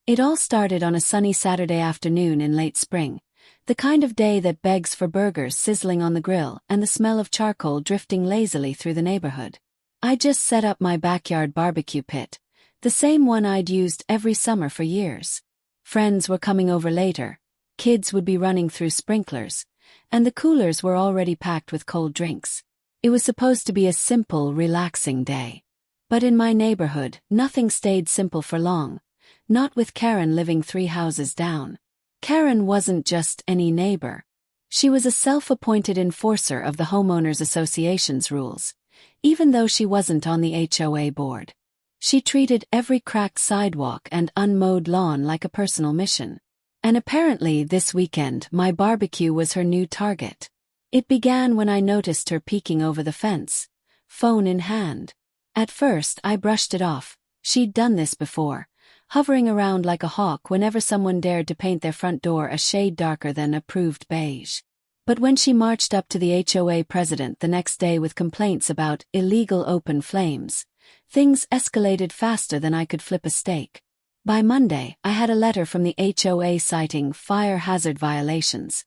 It all started on a sunny Saturday afternoon in late spring, the kind of day that begs for burgers sizzling on the grill and the smell of charcoal drifting lazily through the neighborhood. I just set up my backyard barbecue pit, the same one I'd used every summer for years. Friends were coming over later, kids would be running through sprinklers, and the coolers were already packed with cold drinks. It was supposed to be a simple, relaxing day. But in my neighborhood, nothing stayed simple for long, not with Karen living 3 houses down. Karen wasn't just any neighbor. She was a self-appointed enforcer of the Homeowners Association's rules, even though she wasn't on the HOA board. She treated every cracked sidewalk and unmowed lawn like a personal mission. And apparently this weekend my barbecue was her new target. It began when I noticed her peeking over the fence, phone in hand. At first I brushed it off. She'd done this before, hovering around like a hawk whenever someone dared to paint their front door a shade darker than approved beige. But when she marched up to the HOA president the next day with complaints about illegal open flames, things escalated faster than I could flip a steak. By Monday, I had a letter from the HOA citing fire hazard violations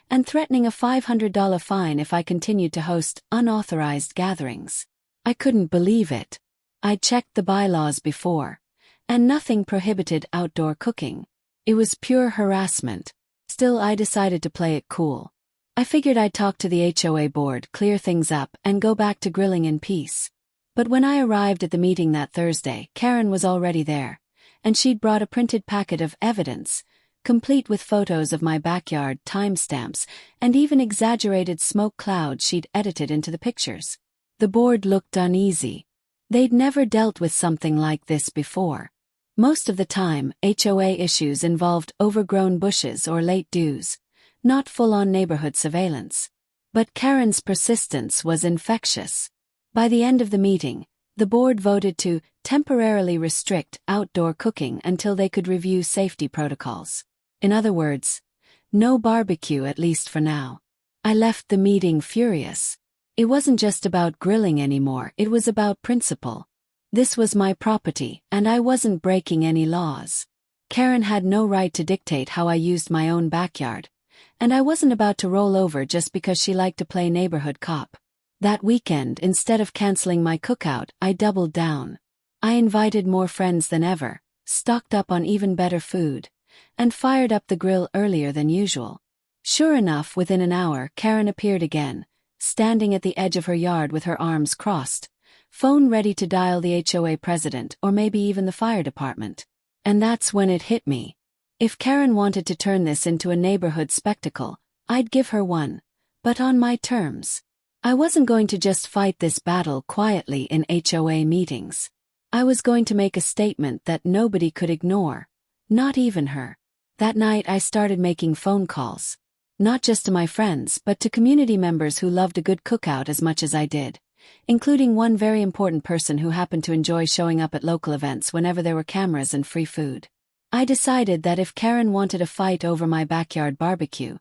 and threatening a $500 fine if I continued to host unauthorized gatherings. I couldn't believe it. I'd checked the bylaws before, and nothing prohibited outdoor cooking. It was pure harassment. Still, I decided to play it cool. I figured I'd talk to the HOA board, clear things up, and go back to grilling in peace. But when I arrived at the meeting that Thursday, Karen was already there, and she'd brought a printed packet of evidence, complete with photos of my backyard, timestamps, and even exaggerated smoke clouds she'd edited into the pictures. The board looked uneasy. They'd never dealt with something like this before. Most of the time, HOA issues involved overgrown bushes or late dues, not full-on neighborhood surveillance. But Karen's persistence was infectious. By the end of the meeting, the board voted to temporarily restrict outdoor cooking until they could review safety protocols. In other words, no barbecue, at least for now. I left the meeting furious. It wasn't just about grilling anymore, it was about principle. This was my property, and I wasn't breaking any laws. Karen had no right to dictate how I used my own backyard, and I wasn't about to roll over just because she liked to play neighborhood cop. That weekend, instead of canceling my cookout, I doubled down. I invited more friends than ever, stocked up on even better food, and fired up the grill earlier than usual. Sure enough, within an hour, Karen appeared again, standing at the edge of her yard with her arms crossed, phone ready to dial the HOA president or maybe even the fire department. And that's when it hit me. If Karen wanted to turn this into a neighborhood spectacle, I'd give her one, but on my terms. I wasn't going to just fight this battle quietly in HOA meetings. I was going to make a statement that nobody could ignore, not even her. That night I started making phone calls. Not just to my friends but to community members who loved a good cookout as much as I did, including one very important person who happened to enjoy showing up at local events whenever there were cameras and free food. I decided that if Karen wanted a fight over my backyard barbecue,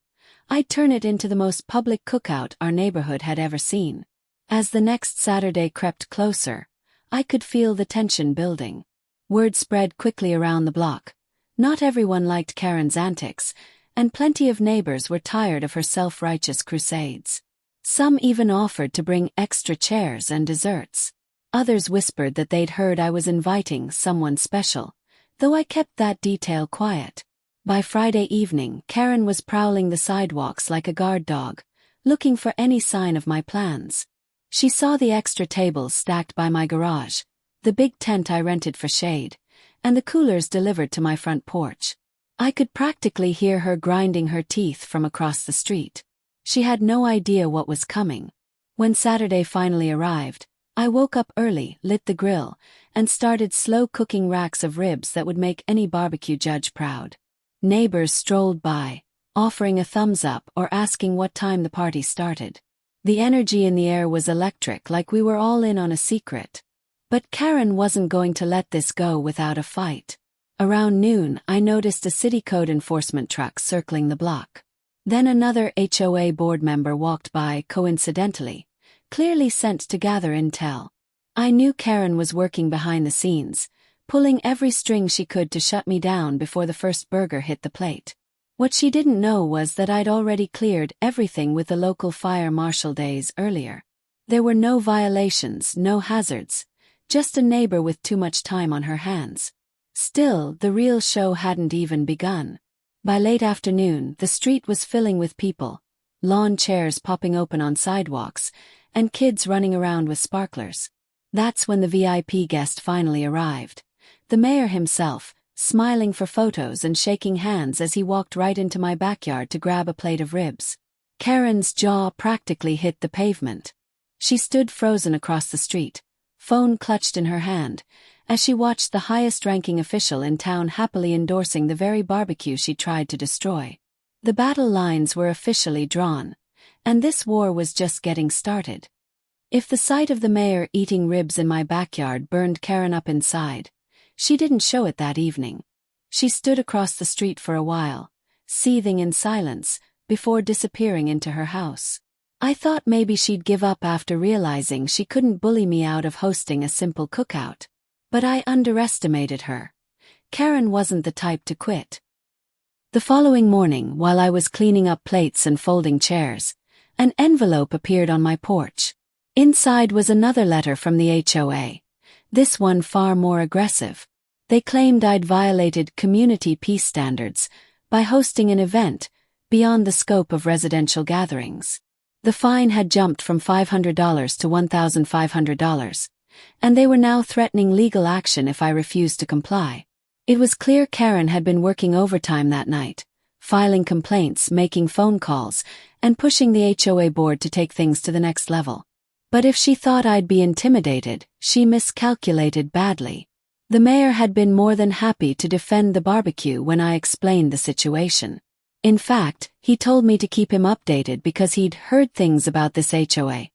I'd turn it into the most public cookout our neighborhood had ever seen. As the next Saturday crept closer, I could feel the tension building. Word spread quickly around the block. Not everyone liked Karen's antics, and plenty of neighbors were tired of her self-righteous crusades. Some even offered to bring extra chairs and desserts. Others whispered that they'd heard I was inviting someone special, though I kept that detail quiet. By Friday evening, Karen was prowling the sidewalks like a guard dog, looking for any sign of my plans. She saw the extra tables stacked by my garage, the big tent I rented for shade, and the coolers delivered to my front porch. I could practically hear her grinding her teeth from across the street. She had no idea what was coming. When Saturday finally arrived, I woke up early, lit the grill, and started slow-cooking racks of ribs that would make any barbecue judge proud. Neighbors strolled by, offering a thumbs up or asking what time the party started. The energy in the air was electric, like we were all in on a secret. But Karen wasn't going to let this go without a fight. Around noon, I noticed a city code enforcement truck circling the block. Then another HOA board member walked by coincidentally, clearly sent to gather intel. I knew Karen was working behind the scenes, pulling every string she could to shut me down before the first burger hit the plate. What she didn't know was that I'd already cleared everything with the local fire marshal days earlier. There were no violations, no hazards, just a neighbor with too much time on her hands. Still, the real show hadn't even begun. By late afternoon, the street was filling with people, lawn chairs popping open on sidewalks, and kids running around with sparklers. That's when the VIP guest finally arrived. The mayor himself, smiling for photos and shaking hands as he walked right into my backyard to grab a plate of ribs. Karen's jaw practically hit the pavement. She stood frozen across the street, phone clutched in her hand, as she watched the highest-ranking official in town happily endorsing the very barbecue she tried to destroy. The battle lines were officially drawn, and this war was just getting started. If the sight of the mayor eating ribs in my backyard burned Karen up inside, she didn't show it that evening. She stood across the street for a while, seething in silence, before disappearing into her house. I thought maybe she'd give up after realizing she couldn't bully me out of hosting a simple cookout. But I underestimated her. Karen wasn't the type to quit. The following morning, while I was cleaning up plates and folding chairs, an envelope appeared on my porch. Inside was another letter from the HOA. This one far more aggressive. They claimed I'd violated community peace standards by hosting an event beyond the scope of residential gatherings. The fine had jumped from $500 to $1,500, and they were now threatening legal action if I refused to comply. It was clear Karen had been working overtime that night, filing complaints, making phone calls, and pushing the HOA board to take things to the next level. But if she thought I'd be intimidated, she miscalculated badly. The mayor had been more than happy to defend the barbecue when I explained the situation. In fact, he told me to keep him updated because he'd heard things about this HOA,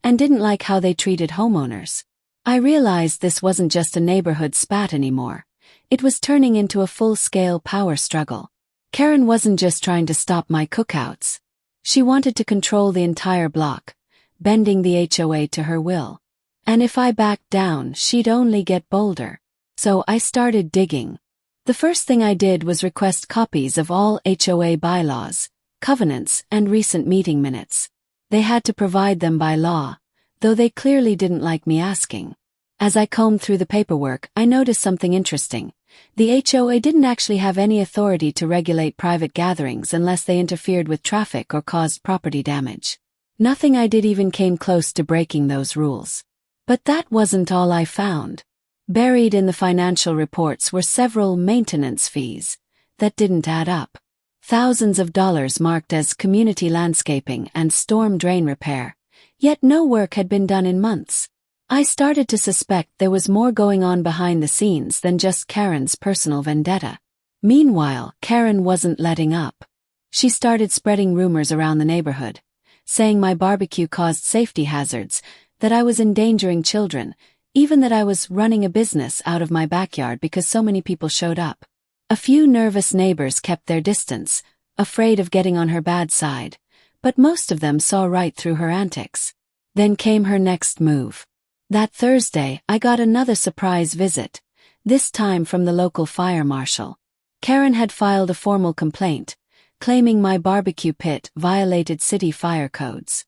and didn't like how they treated homeowners. I realized this wasn't just a neighborhood spat anymore. It was turning into a full-scale power struggle. Karen wasn't just trying to stop my cookouts. She wanted to control the entire block, bending the HOA to her will. And if I backed down, she'd only get bolder. So I started digging. The first thing I did was request copies of all HOA bylaws, covenants, and recent meeting minutes. They had to provide them by law, though they clearly didn't like me asking. As I combed through the paperwork, I noticed something interesting. The HOA didn't actually have any authority to regulate private gatherings unless they interfered with traffic or caused property damage. Nothing I did even came close to breaking those rules. But that wasn't all I found. Buried in the financial reports were several maintenance fees that didn't add up. Thousands of dollars marked as community landscaping and storm drain repair, yet no work had been done in months. I started to suspect there was more going on behind the scenes than just Karen's personal vendetta. Meanwhile, Karen wasn't letting up. She started spreading rumors around the neighborhood, saying my barbecue caused safety hazards, that I was endangering children, even that I was running a business out of my backyard because so many people showed up. A few nervous neighbors kept their distance, afraid of getting on her bad side, but most of them saw right through her antics. Then came her next move. That Thursday, I got another surprise visit, this time from the local fire marshal. Karen had filed a formal complaint, claiming my barbecue pit violated city fire codes.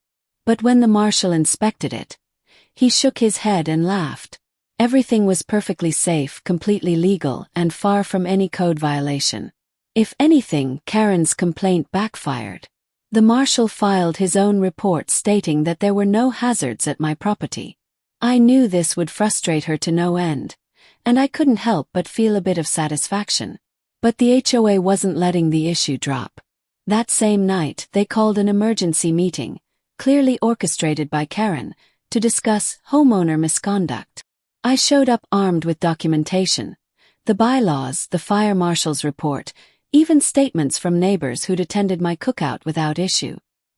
But when the marshal inspected it, he shook his head and laughed. Everything was perfectly safe, completely legal, and far from any code violation. If anything, Karen's complaint backfired. The marshal filed his own report stating that there were no hazards at my property. I knew this would frustrate her to no end, and I couldn't help but feel a bit of satisfaction. But the HOA wasn't letting the issue drop. That same night, they called an emergency meeting, clearly orchestrated by Karen, to discuss homeowner misconduct. I showed up armed with documentation, the bylaws, the fire marshal's report, even statements from neighbors who'd attended my cookout without issue.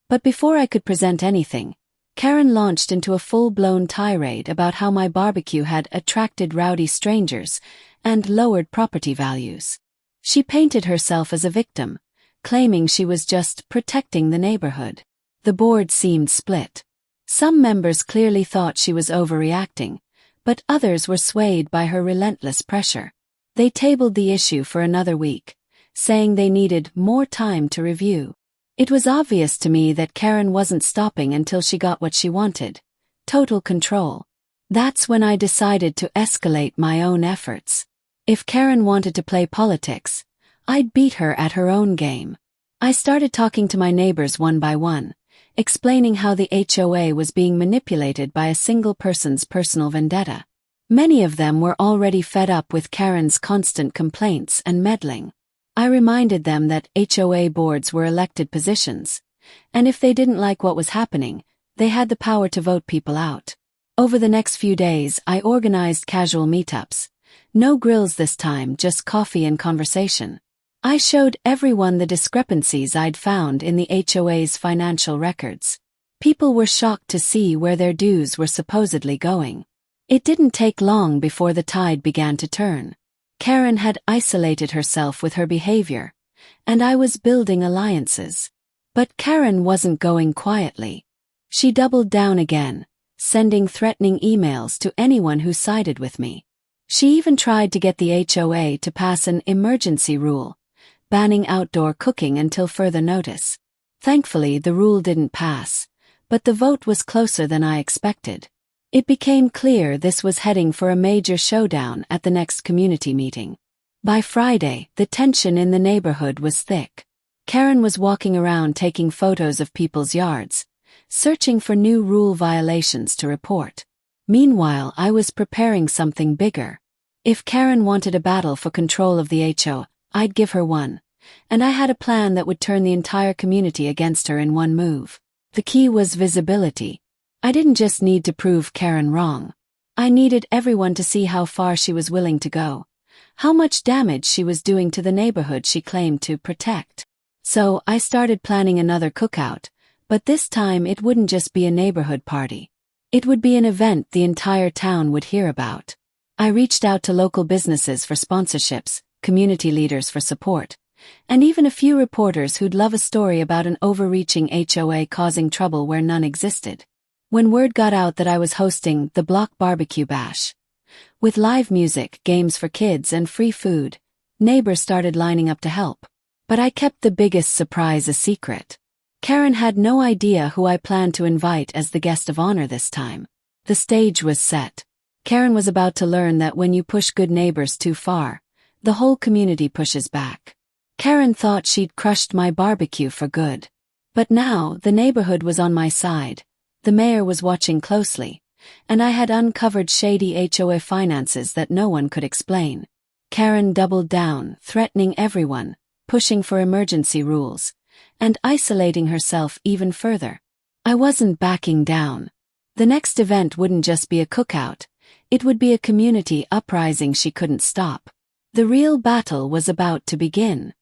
But before I could present anything, Karen launched into a full-blown tirade about how my barbecue had attracted rowdy strangers and lowered property values. She painted herself as a victim, claiming she was just protecting the neighborhood. The board seemed split. Some members clearly thought she was overreacting, but others were swayed by her relentless pressure. They tabled the issue for another week, saying they needed more time to review. It was obvious to me that Karen wasn't stopping until she got what she wanted: total control. That's when I decided to escalate my own efforts. If Karen wanted to play politics, I'd beat her at her own game. I started talking to my neighbors one by one, explaining how the HOA was being manipulated by a single person's personal vendetta. Many of them were already fed up with Karen's constant complaints and meddling. I reminded them that HOA boards were elected positions, and if they didn't like what was happening, they had the power to vote people out. Over the next few days, I organized casual meetups. No grills this time, just coffee and conversation. I showed everyone the discrepancies I'd found in the HOA's financial records. People were shocked to see where their dues were supposedly going. It didn't take long before the tide began to turn. Karen had isolated herself with her behavior, and I was building alliances. But Karen wasn't going quietly. She doubled down again, sending threatening emails to anyone who sided with me. She even tried to get the HOA to pass an emergency rule, banning outdoor cooking until further notice. Thankfully, the rule didn't pass, but the vote was closer than I expected. It became clear this was heading for a major showdown at the next community meeting. By Friday, the tension in the neighborhood was thick. Karen was walking around taking photos of people's yards, searching for new rule violations to report. Meanwhile, I was preparing something bigger. If Karen wanted a battle for control of the HOA, I'd give her one, and I had a plan that would turn the entire community against her in one move. The key was visibility. I didn't just need to prove Karen wrong. I needed everyone to see how far she was willing to go, how much damage she was doing to the neighborhood she claimed to protect. So I started planning another cookout, but this time it wouldn't just be a neighborhood party. It would be an event the entire town would hear about. I reached out to local businesses for sponsorships, community leaders for support, and even a few reporters who'd love a story about an overreaching HOA causing trouble where none existed. When word got out that I was hosting the Block Barbecue Bash, with live music, games for kids, and free food, neighbors started lining up to help. But I kept the biggest surprise a secret. Karen had no idea who I planned to invite as the guest of honor this time. The stage was set. Karen was about to learn that when you push good neighbors too far, the whole community pushes back. Karen thought she'd crushed my barbecue for good. But now, the neighborhood was on my side. The mayor was watching closely, and I had uncovered shady HOA finances that no one could explain. Karen doubled down, threatening everyone, pushing for emergency rules, and isolating herself even further. I wasn't backing down. The next event wouldn't just be a cookout, it would be a community uprising she couldn't stop. The real battle was about to begin.